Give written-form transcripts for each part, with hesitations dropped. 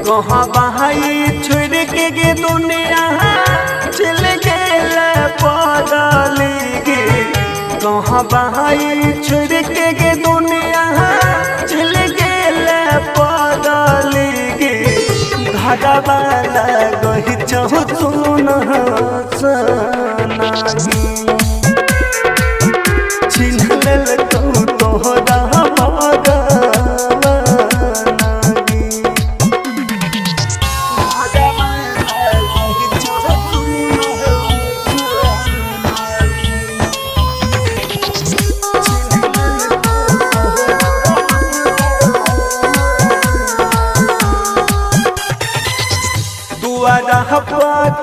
कहाँ बहाई छोड़ के गे दुनिया चल गेले बदली गे। कहाँ बहाई छोड़ के गे दुनिया चल गेले बदली गे। धागा वाला गही चहुन सनागी छिन लेल तू तोहरा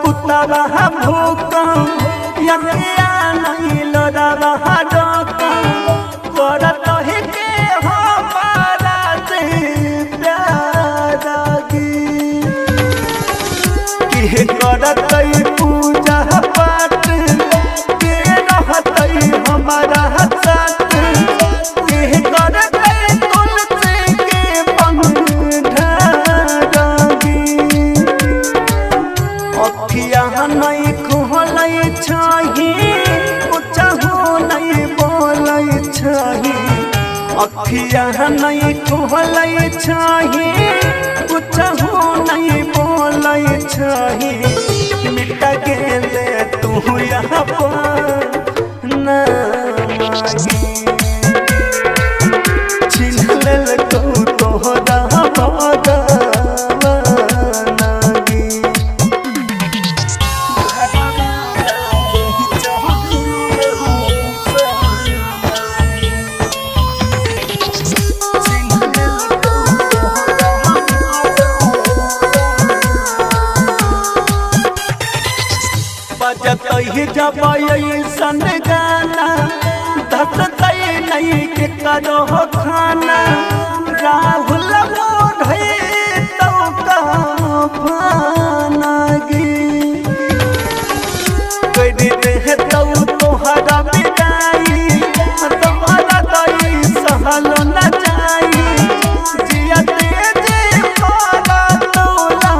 कुत्ता रहा भूकम यकिया नहीं लड़ा रहा डोकम करत ही के हमारा से प्यारगी कि करत पूजा पाठ के रहत हमारा साथ कि करत तुलसी के पंख ढागी अखिया नहीं खोलै छही कुछ हो नहीं बोलै छही। अखिया नहीं खोलै छही कुछ हो नहीं बोलै छही। मिट गेले तू यहाँ पर न छिन लेल तू तोहरा जब ऐसन गाना धसतै नहीं के करो खाना। राहुल मोढ़े तो भानागी कर दे तो तोहरा बिदाई तुम्हारा दई सहल न जाई। जिया तेज मारा तोला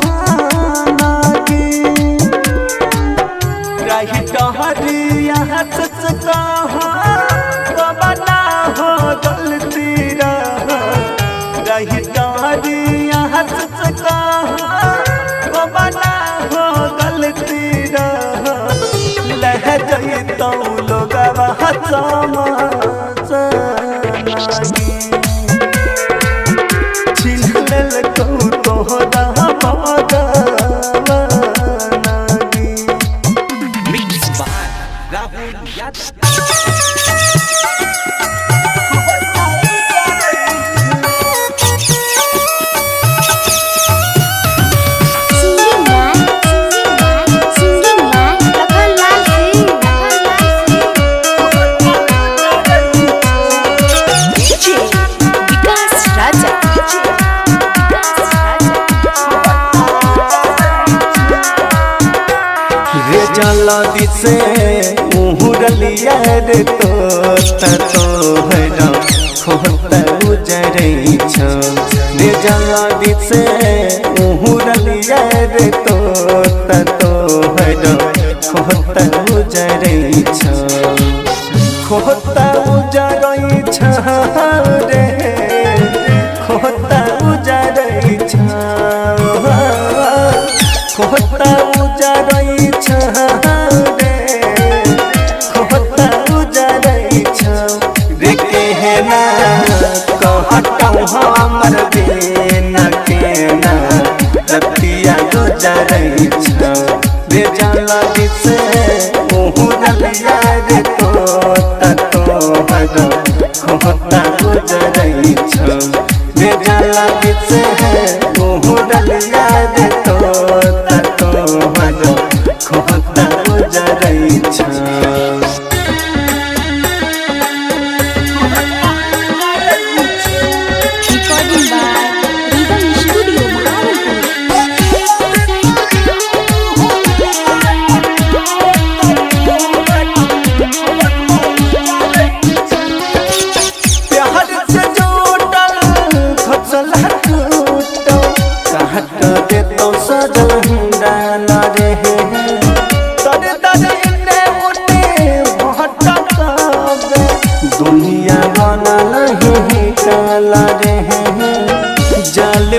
खानागी रही टहरिया सच कहा बना हो गलती रही टहरिया सच कहा बना हो गलती लह जई तो लोग छिन लेल तू तोहरा चला दिसे मुहुरलिया रे तो हरा खोता उजरै छ। रे चला दिसे मुहुरलिया रे तो हरा खोता उजरै छ। खोता उजरै छ रे खोता उजरै छ। खोता उजरै छ रे खोता उजरै छ। रे केहना कहतौ हमर बिना केना रतिया गुजरै छ। रे जाला दिसे मुहुरलिया रे तो हरा खोता उजरै छ। रे जाला दिसे मुहुरलिया रे तो हरा खोता उजरै छ।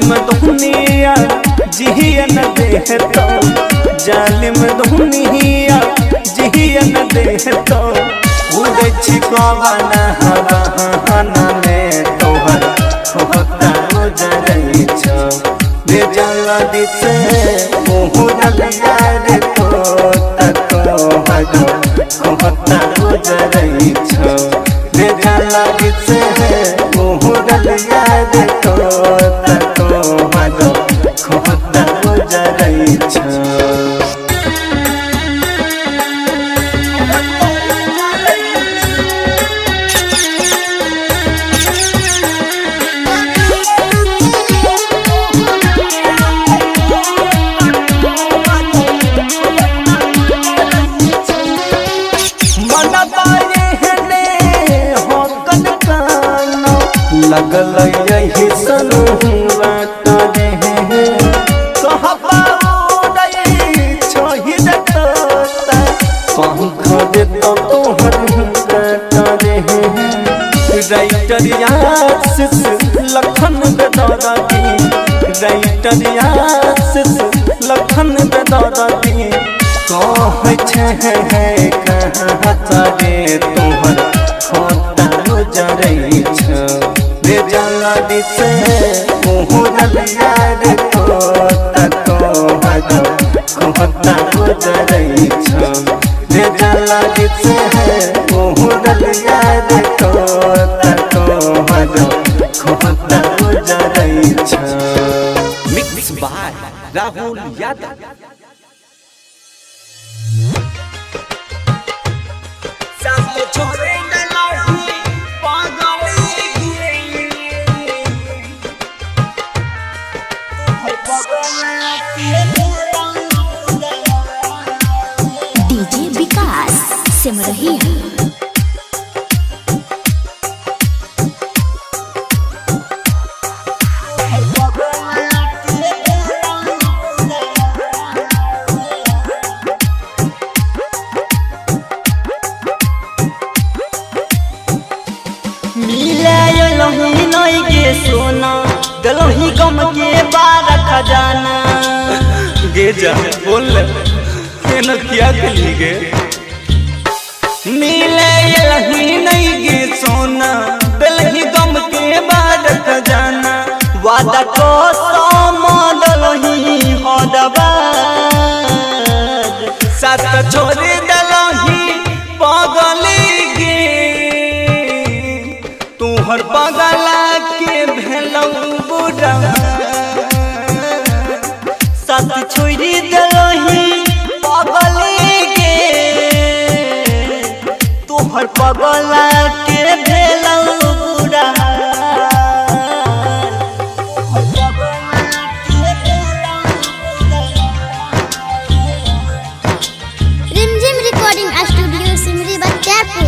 जालिम दुनिया जियन देहतो जालिम दुनिया जियन देहतो उड़ै छी कवना हवाना में तोहर होता उजरै छौ रे जल्दी से मोहरल यार को तको हगो होता उजरै छौ रे जल्दी से मोहरल यार को तको हगो होता उजरै छौ। लगल यही सनुआ करे कहबा उड़ै छहि जतता पंख देतो तोहर करे राइटर आशीष लखन बेदरदी राइटर आशीष लखन बेदरदी कहै छै कहाँ चले तोहर होता उजरै छौ रे जल्दी से मोहरल यार को तको हगो होता उजरै छौ रे जल्दी से मोहरल यार को तको हगो होता उजरै छौ। Mix by Rahul Yadav. DJ Vikas Simrahiya सोना गलोही गम के बार खजाना गे जा बोल न क्या गली गे मिले यही नहीं गे सोना गलोही गम के बार खजाना वादा को समदलही होदबा सात छोड़ दलही पगली गे तुहर पगला के भेलौ बुढ़ा साथ छोड़ी दलही पगली गे तुहर पगला के भेलौ बुढ़ा रिमझिम रिकॉर्डिंग स्टूडियो सिमरी बच्चापुर।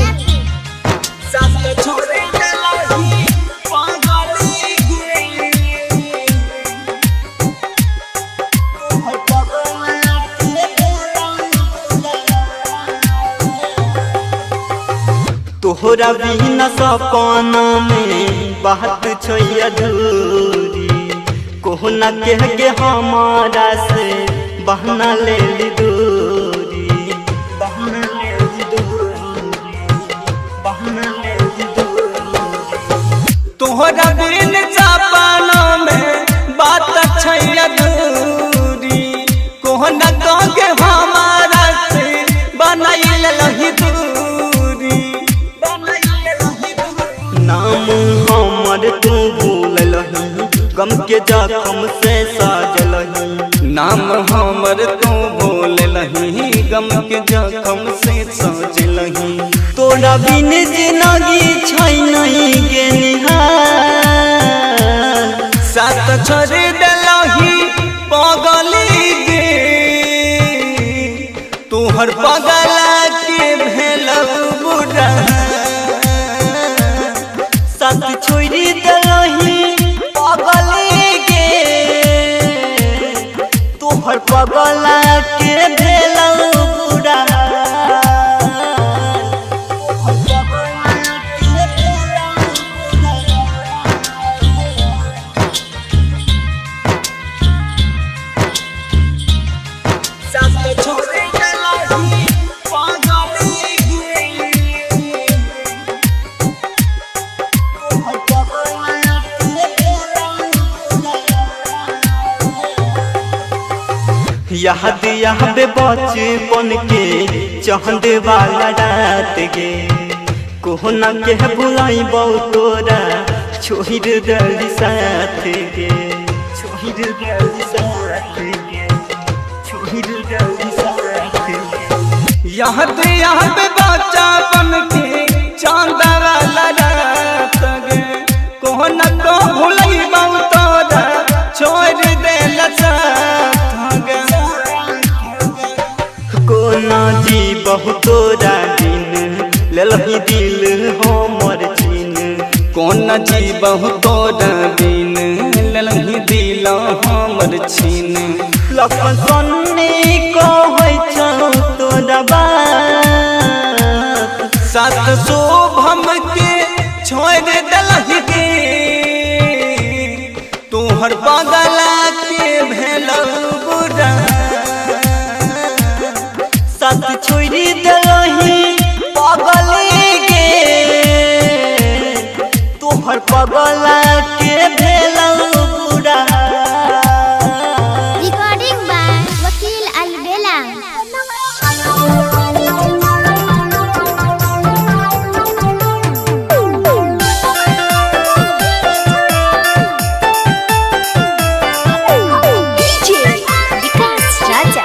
तोहरा बिना सपना में बात छै अधूरी कोहना कह के हमारा से बहना ले ली दूरी बहना ले ली दूरी बहना ले ली दूरी तोहरा बिना सपना में बात छै अधूरी कोहना कह के हमारा से बनाई लही दूरी नाम हमर तू भूललही गम के जखम से साजलही नाम हमर तू बोललही गम के जखम से सजलही तोरा बिन जिंदगी छै नहीं गे निहार सात छोड़ दलही पगली गे तुहर पगला के भेलौ बुढ़ा साथ छोड़ी दलही पगली गे तुहर पगला के भेलौ बुढ़ा याद आवे बचपन के चांद वाला रात गे कोहना के बुलाई बहु तोरा छोड़ दल साथ गे छोड़ दल साथ गे छोड़ दल साथ गे याद आवे बचपन के चांद वाला रात गे कोहना को भुलाई बहु तोरा छोड़ दल साथ गे कोना जी बहु तोरा दिन ललही दिल हमर छीन कौन जी बहु तोरा बिन ललही दिल हमर छीन लखन सन्नी कहै छौ तोरा बात सात शोभम के छोड़ दलही गे तोहर बगला के भेलौ बुरा साथ छोड़ी दलही पागल गे तोहर पगला के भेलौ बुरा रिकॉर्डिंग बाय वकील अलबेला। डीजे विकास राजा।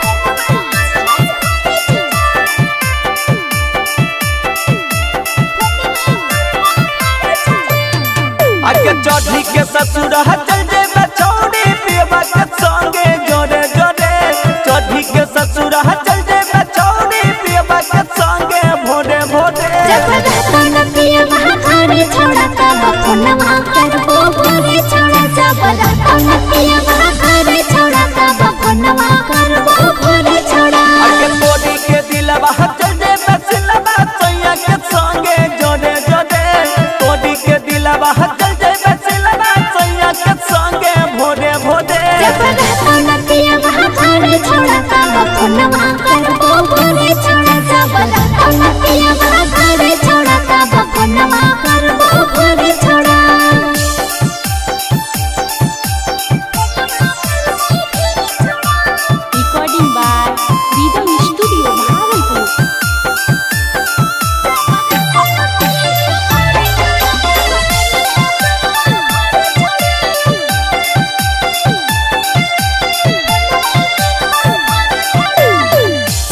आगे चढ़ी के ससुर चल जेबे छौड़ी पियबा के संगे जोरे जोरे चढ़ी के ससुर चल जेबे छौड़ी पियबा के संगे भोरे भोरे जबरदस्ती पिया वहाँ खाने छोड़ा तब फोनवा करबो भोरे छोड़ा जबरदस्ती पिया वहाँ खाने छोड़ा तब फोनवा करबो भोरे छोड़ा आगे तोड़ी के दिलवा चल जेबे सिलवा सैया के संगे जोरे जोरे तोड़ी के दिलवा चल जेबे सिलवा सैया के संगे भोरे भोरे जबरदस्ती पिया वहाँ खाने छोड़ा तब फोनवा करबो भोरे छोड़ा जबरदस्ती पिया वहाँ खाने छोड़ा तब फोनवा करबो भोरे छोड़ा। Recording by rhythm studio Bhagalpur.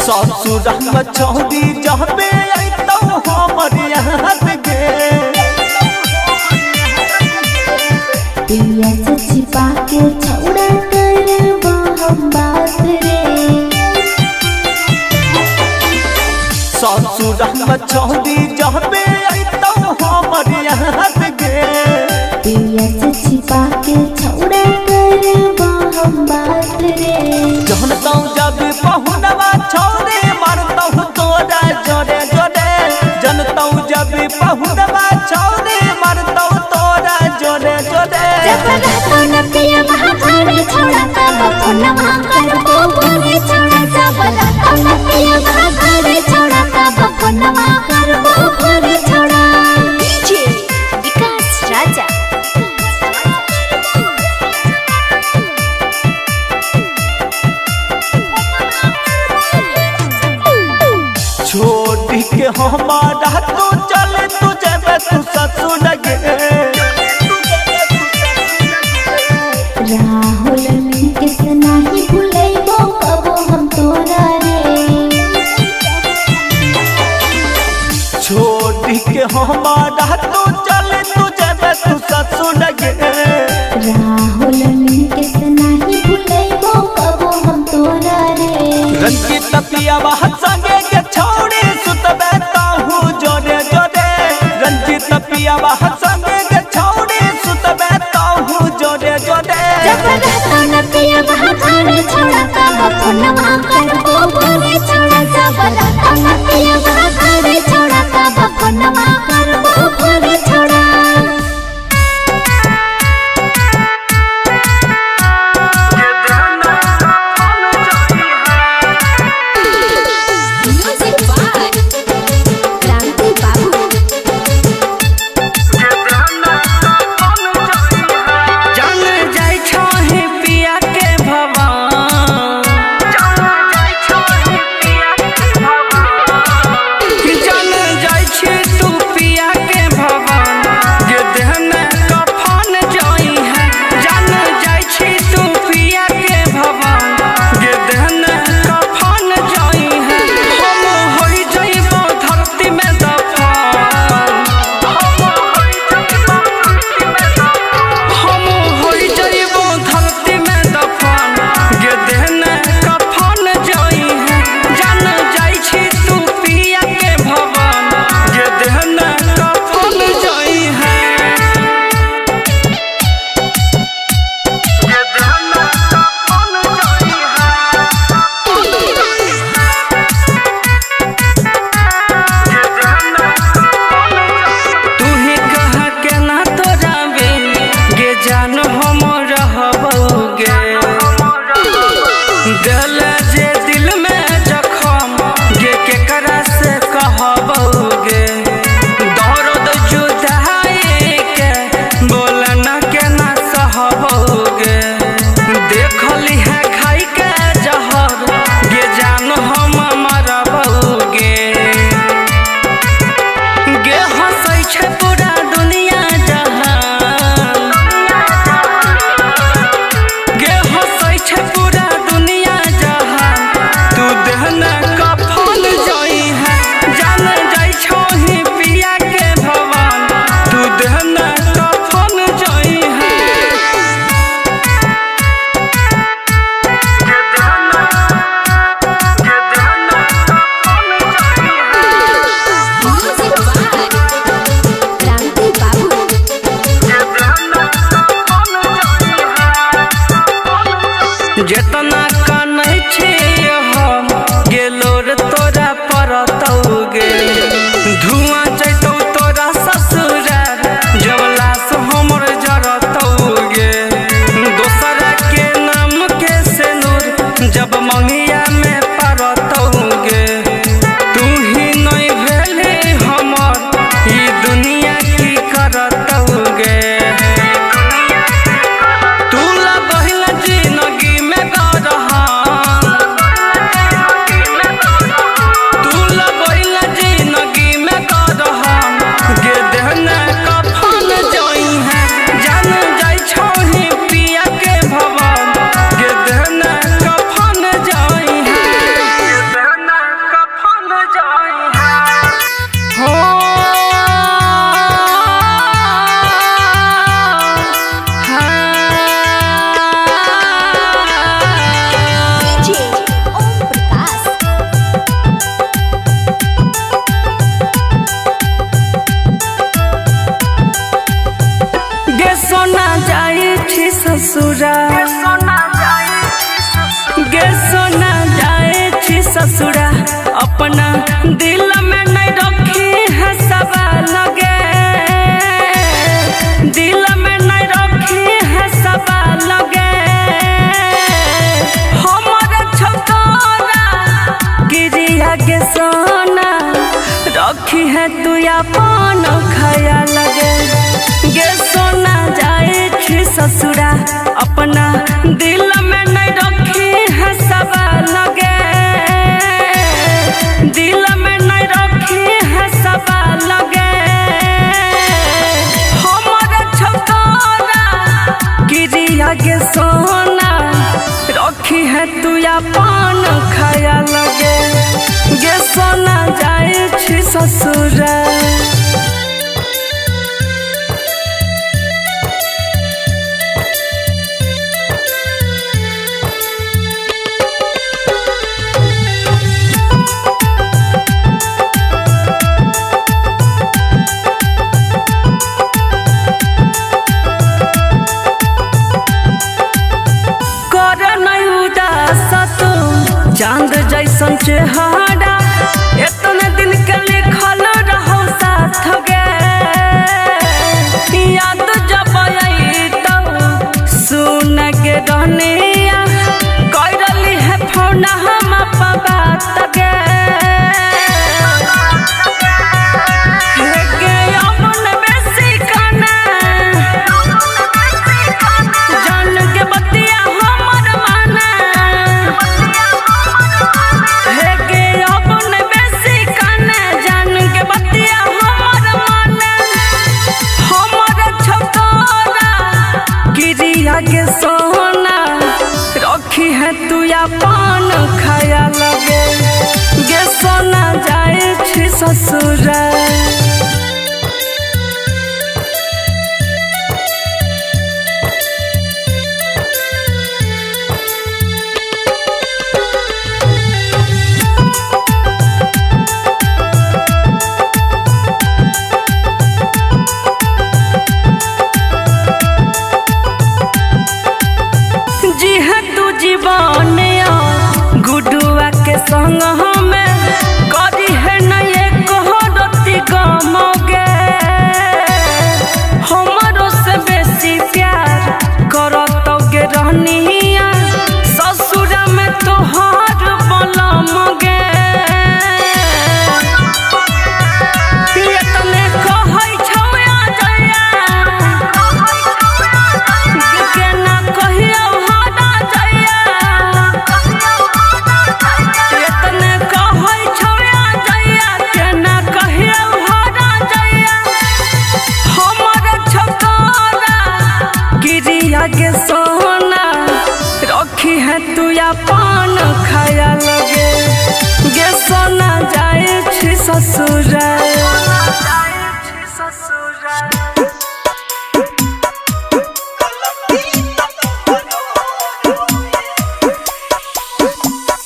ससुर छौड़ी जहबे अइतौ हमर याद गे पिया से छिपा के छौड़ा करबो हम बात रे ससुर छौड़ी जहबे अइतौ हमर याद गे पिया से छिपा के छौड़ा करबो हम बात रे जनतौ जब पहुनवा छौड़ी मरतौ तोरा जोरे जोरे जनतौ जब पहुनवा छौड़ी मरतौ तोरा जोरे जोरे जबरदस्ती पिया वहाँ खाने छोड़ा तब फोनवा करबो भोरे छोड़ा जबरदस्ती पिया वहाँ खाने छोड़ा तब फोनवा करबो भोरे छोड़ा। डीजे विकास राजा। छोड़ के हमारा तू चले तू जेबे तू ससुर गे राहुल किस नाही भूलेबो कबो हम तोरा रे छोड़ के हमारा तू चले तू जेबे तू ससुर गे राहुल किस नाही भूलेबो कबो हम तोरा रे रंजित पियावा संगे के छौड़ी सुतबे ताहू जोरे जोरे रंजित पियावा संगे के छौड़ी सुतबे ताहू जोरे जोरे जबरदस्ती पिया वहाँ खाने छोड़ा तब फोनवा करबो भोरे छोड़ा जबरदस्ती पिया वहाँ खाने छोड़ा तब फोनवा करबो भोरे छोड़ा। म्यूजिक बाय क्रांति बाबू। जान जाय छहे पिया के भवन ससुरा गे सोना जाए छी ससुरा अपना दिल में नहीं रखी है सवाल गे दिल में नहीं रखी है सवाल गे हमारे छोकरा गिरिया गे सोना रखी है तू अपन ख्याल गे गे सोना जाए छी ससुरा अपना दिल में नहीं रखी है सवाल गे दिल में नहीं रखी है सवाल गे हमारे छोकरा गिरिया गे सोना रखी है तू अपन ख्याल गे गे सोना जाए छी ससुरा चांद जैसन चेहरा इतने दिन के लिखल रहो साथ गे याद जब आई तो सुन के रहनिया करली है फोन हम बात गे अपन बेसी काना जान के बतिया हमर माना गे सोना रखी है तू अपन ख्याल गे गे सोना जाए छी ससुरा जीवन गुडुआ के संग हमें करी है नहीं कहती गम गे हमारो से बेसी प्यार करत गे रहनिया ससुरा में तोहार बलम गे इतने कहै छौ आ जइया के ना कहियो गे सोना रखी है तू अपन ख्याल गे गे सोना जाए छी ससुरा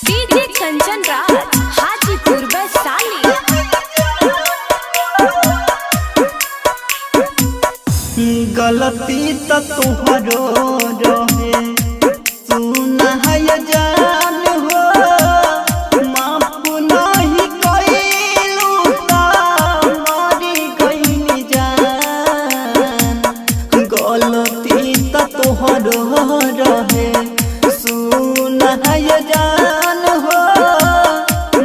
डीजे कंचन राज हाजीपुर वैशाली गलती तो तुहरो रहे सुन है जान हो माफ नहीं कैलू मरी गई जान गलती तो तुहरो रहे सुन है जान हो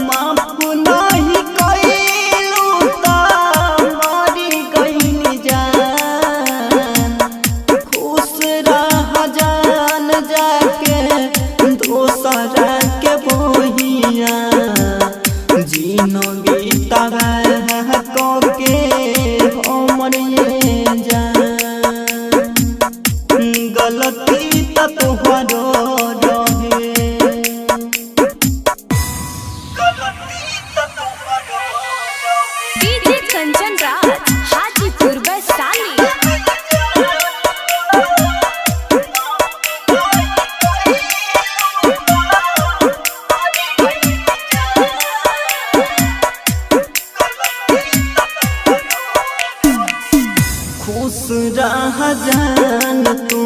माफ नहीं कैलू मरी गई जान खुश रह जान जाके दोसरा के बोहिया जिनगी तबाह के हमर ये जान गलती तो तुहरो रहे डीजे कंचन राज हाजीपुर वैशाली खुश रह जान तू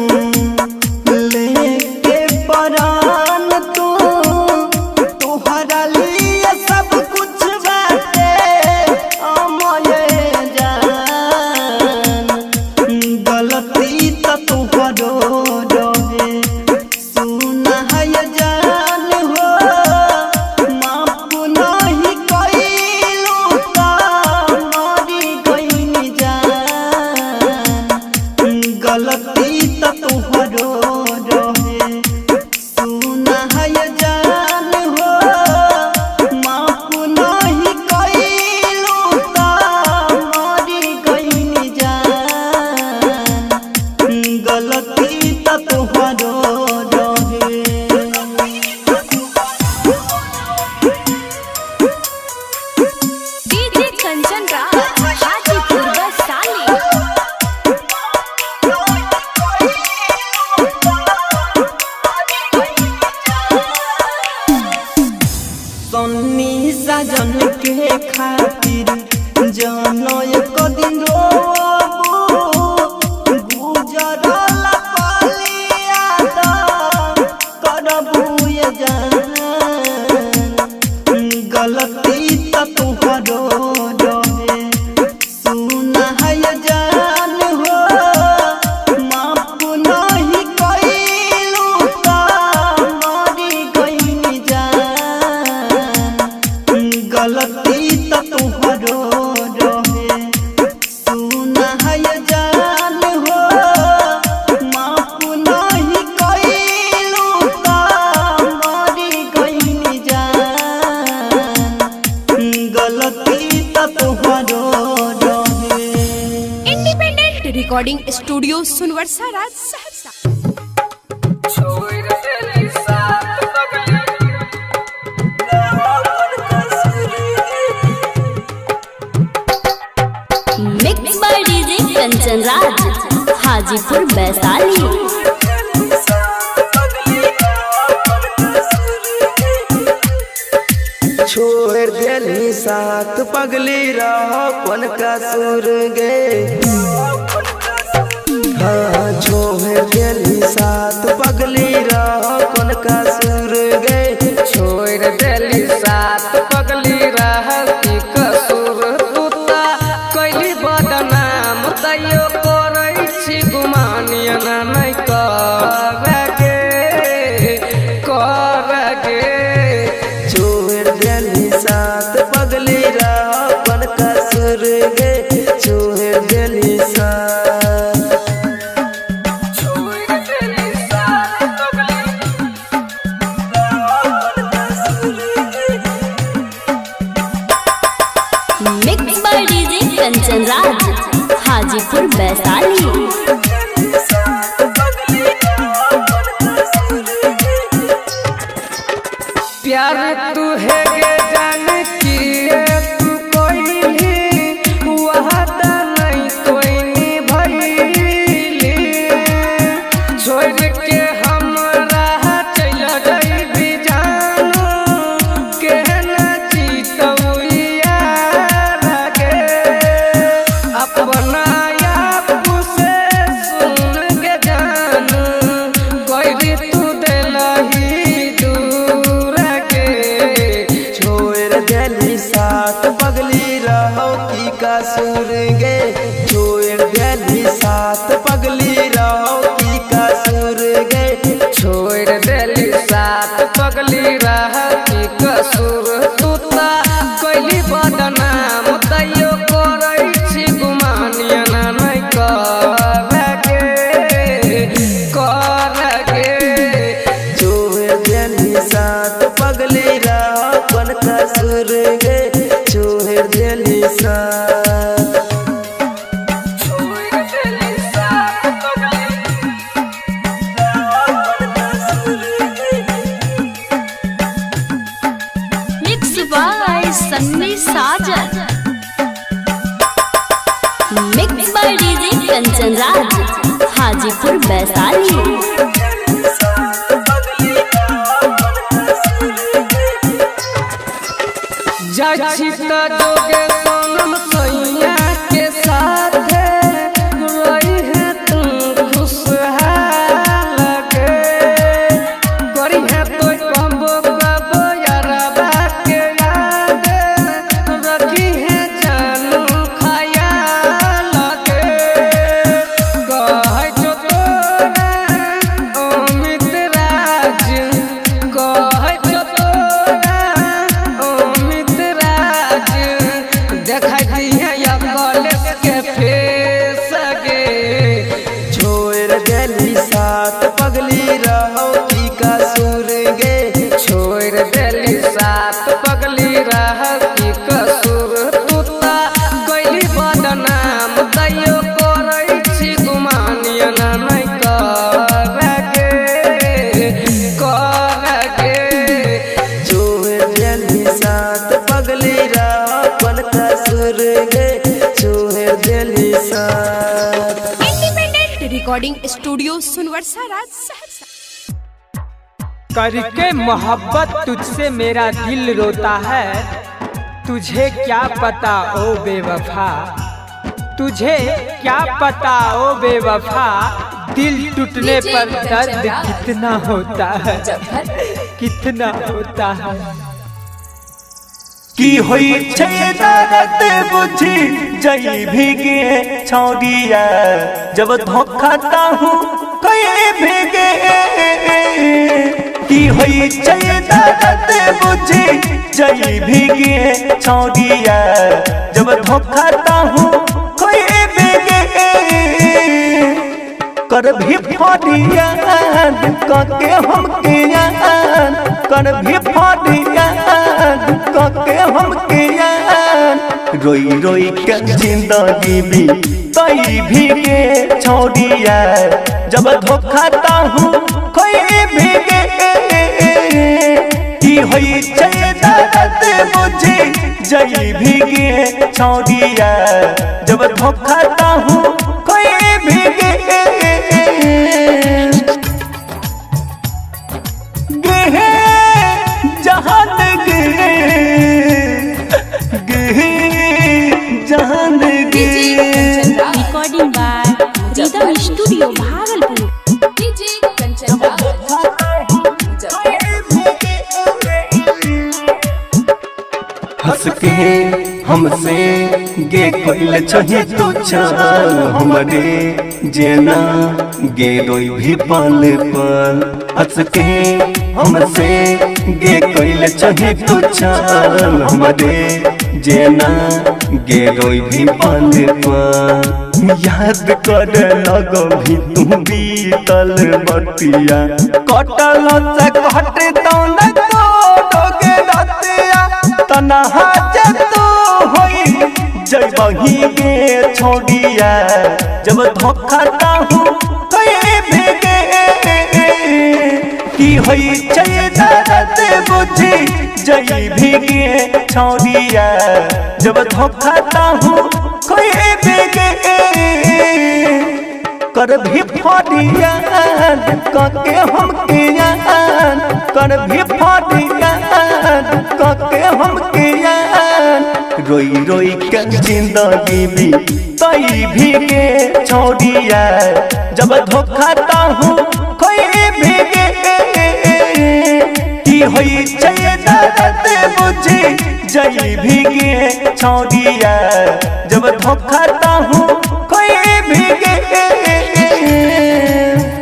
साजन के खातिर जानो एक दिन रोबू गुजरल पलिया करबू ये जान गलती त तुहरो रहे सुना है जान हो माफ नहीं कैलू त मरी गई जान गलती त तुहरो रहे सुना है जान हो माफ नहीं कैलू त मरी गई जान गलती त तुहरो रहे। Independent recording studio Sunwarsa Raj Saharsa. Mix by DJ Kanchan Raj Hajipur Vaishali. छोड़ देली साथ पगली रहो कौन का सुर गे हाँ छोड़ देली साथ पगली रहो कौन का सुर गे छोड़ देली साथ पगली रह की कसूर तूता कैली बदनाम तैयो करै छी गुमानिया नहीं करगे छोड़ देली साथ पगली रहो कौन का सुर गे छोड़ देली साथ mix by DJ Kanchan Raj Hajipur Vaishali. प्यार तू है गे जान की तू कोई वादा नहीं कोई निभैली छोड़ के हमरा चल गई भी जानो कहना जीतौया लगे अपना आप से सुन के जान कोई तू दिलही दूर के छोड़ देली साथ पगली रहो की का सुर गे छोड़ देली साथ पगली रहो की का सुर गे छोड़ देली साथ पगली रह की कसूर तूता कैली बदनाम तैयो करै छी गुमानिया नहीं करगे छोड़ देली साथ पगली रहो कौन का सुर गे छोड़ देली साथ mix by Sunny Sajan. Mix by DJ Kanchan Raj Hajipur Vaishali. जाछि त जोगे सोनम सैया के साथ रही है तुम खुशहाल के करी है तो कबो कबो यारबा के याद रखी है जानू ख्याल के कहे जो तोरा अमित राज कहे जो तोरा अमित राज देखा दिया या कॉलेज के फेस गे छोड़ देली साथ पगली रहो की का सुर गे छोड़ देली साथ पगली रह की कसूर तूता कैली बदनाम तैयो करै छी गुमानिया नहीं करगे छोड़ देली साथ पगली रहो कौन का सुर गे छोड़ देली साथ। Independent recording studio Sunwarsa Raj Saharsa. करके मोहब्बत तुझसे मेरा दिल रोता है, तुझे क्या पता ओ बेवफा, तुझे क्या पता ओ बेवफा, दिल टूटने पर दर्द कितना होता है, कितना होता है। की होई छै दर्द बुझी जई भीगे छौड़िया, जब धोखा ताहू कई भीगे। की होई छै दर्द बुझी जई भीगे छौड़िया, जब धोखा ताहू कई भीगे। कर भी फटिया कके हम कियान, कर भी फटिया कके हम कियान। रोई रोई के जिंदगी भी तई भीगे छौड़िया, जब धोखा ताहू कोई भीगे। की होई छै दर्द बुझी जई भीगे छौड़िया, जब धोखा ताहू कोई भीगे। गे जहान गे जहान गे। Recording by rhythm studio Bhagalpur. हंस के हमसे गे कोइल छही तू छल हमरे जेना गे रोई भी पल पल। हंस के हमसे गे कोइल छही तू छल हमरे जेना गे रोई भी पल पल। याद कर लगो भी तू बीतल बतिया, कटल से कट तो न कोगे रतिया। तनहा तू होई जबही गे छोड़िया, जब धोखा ताहू कई भीगे। की होई छै दर्द बुझी जई भीगे छोड़िया, जब धोखा ताहू कोई भीगे। कर भी फटिया कके हम कियान, कर भी फटिया कके हम कियान। रोई रोई के जिंदगी भी तई भीगे छोड़िया, जब धोखा ताहू कोई भीगे। की होई छै दर्द बुझी जई भीगे छोड़िया, जब धोखा ताहू कोई भीगे।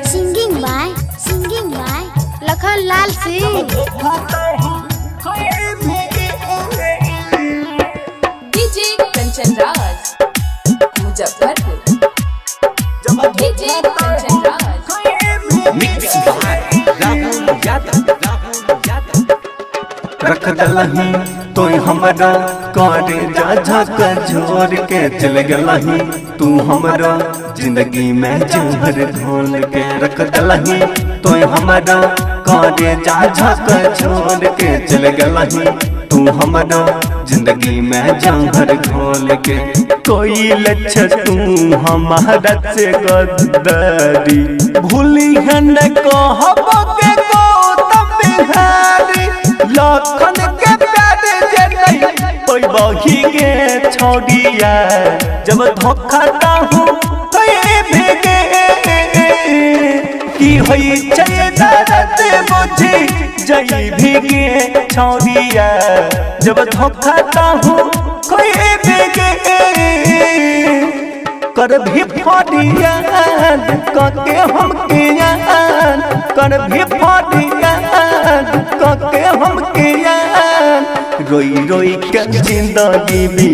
Singing by Lakhan Lal Singh. DJ Kanchan Raj Muzaffarpur. DJ Kanchan Raj mix by Rahul Yadav, Rahul Yadav. रख दलही तो हमरा करे जा झक झोर के चल गलही, तू हमरा जिंदगी में जहर घोल के। रख दलही तो हमरा करे जा झक झोर के चल गलही, तू हमरा जिंदगी में जहर घोल के। कोई लक्ष तू हमारा से गद्दारी, भूली है न कहबोगे गौतम बिहारी। लखन के प्यार जे कोई बही के छोड़िया, जब धोखा ताहू कोई भीगे। की होई छै दर्द बुझी जई भीगे छोड़िया, जब धोखा ताहू कोई भीगे। कर भी फटिया कके हम कियान, कर भी फटिया कके हम कियान। रोई रोई के जिंदगी भी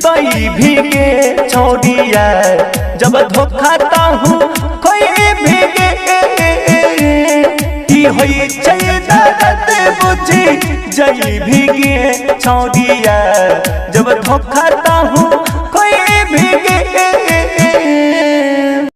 तई भीगे छोड़िया, जब धोखा ताहू कोई भीगे। की होई छै दर्द बुझी जई भीगे छोड़िया, जब धोखा ताहू